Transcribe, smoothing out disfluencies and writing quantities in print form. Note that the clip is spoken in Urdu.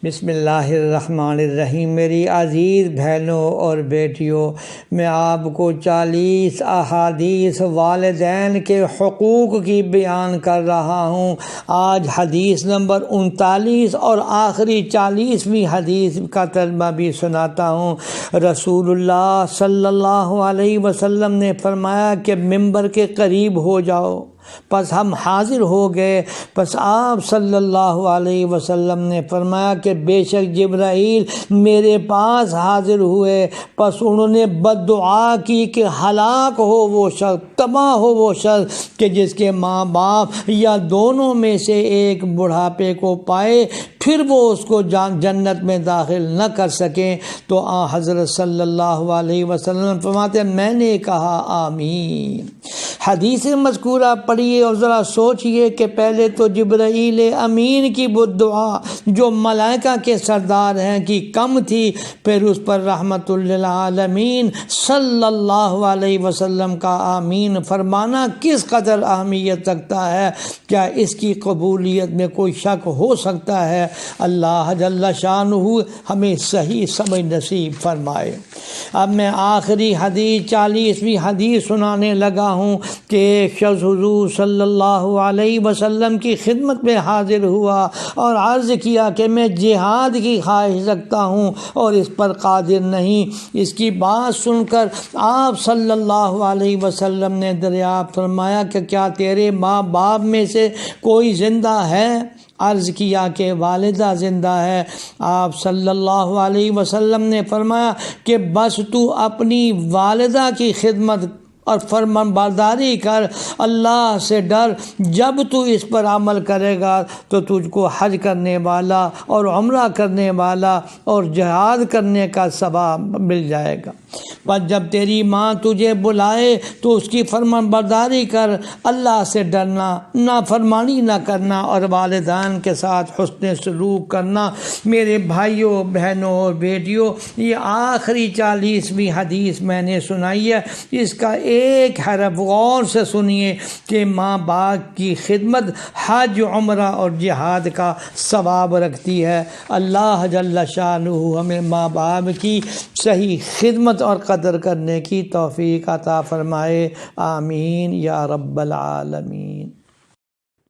بسم اللہ الرحمن الرحیم۔ میری عزیز بہنوں اور بیٹیوں، میں آپ کو 40 احادیث والدین کے حقوق کی بیان کر رہا ہوں۔ آج حدیث نمبر 39 اور آخری 40ویں حدیث کا ترجمہ بھی سناتا ہوں۔ رسول اللہ صلی اللہ علیہ وسلم نے فرمایا کہ ممبر کے قریب ہو جاؤ۔ پس ہم حاضر ہو گئے۔ پس آپ صلی اللہ علیہ وسلم نے فرمایا کہ بے شک جبرائیل میرے پاس حاضر ہوئے۔ پس انہوں نے بد دعا کی کہ ہلاک ہو وہ شخص، تباہ ہو وہ شخص کہ جس کے ماں باپ یا دونوں میں سے ایک بڑھاپے کو پائے پھر وہ اس کو جنت میں داخل نہ کر سکیں۔ تو حضرت صلی اللہ علیہ وسلم فرماتے ہیں میں نے کہا آمین۔ حدیث مذکورہ پڑھیے اور ذرا سوچئے کہ پہلے تو جبرائیل امین کی بد دعا جو ملائکہ کے سردار ہیں کی کم تھی، پھر اس پر رحمت للعالمین صلی اللہ علیہ وسلم کا آمین فرمانا کس قدر اہمیت رکھتا ہے، کیا اس کی قبولیت میں کوئی شک ہو سکتا ہے؟ اللہ جل شانہ ہمیں صحیح سمجھ نصیب فرمائے۔ اب میں آخری حدیث 40ویں حدیث سنانے لگا ہوں کہ ایک شخص حضور صلی اللہ علیہ وسلم کی خدمت میں حاضر ہوا اور عرض کیا کہ میں جہاد کی خواہش رکھتا ہوں اور اس پر قادر نہیں۔ اس کی بات سن کر آپ صلی اللہ علیہ وسلم نے دریافت فرمایا کہ کیا تیرے ماں باپ میں سے کوئی زندہ ہے؟ عرض کیا کہ والدہ زندہ ہے۔ آپ صلی اللہ علیہ وسلم نے فرمایا کہ بس تو اپنی والدہ کی خدمت اور فرمان برداری کر، اللہ سے ڈر۔ جب تو اس پر عمل کرے گا تو تجھ کو حج کرنے والا اور عمرہ کرنے والا اور جہاد کرنے کا ثواب مل جائے گا۔ پر جب تیری ماں تجھے بلائے تو اس کی فرمان برداری کر، اللہ سے ڈرنا، نافرمانی نہ کرنا اور والدین کے ساتھ حسن سلوک کرنا۔ میرے بھائیوں بہنوں اور بیٹیوں، یہ آخری 40ویں حدیث میں نے سنائی ہے۔ اس کا ایک حرف غور سے سنیے کہ ماں باپ کی خدمت حج، عمرہ اور جہاد کا ثواب رکھتی ہے۔ اللہ جل شانہ ہمیں ماں باپ کی صحیح خدمت اور قدر کرنے کی توفیق عطا فرمائے۔ آمین یا رب العالمین۔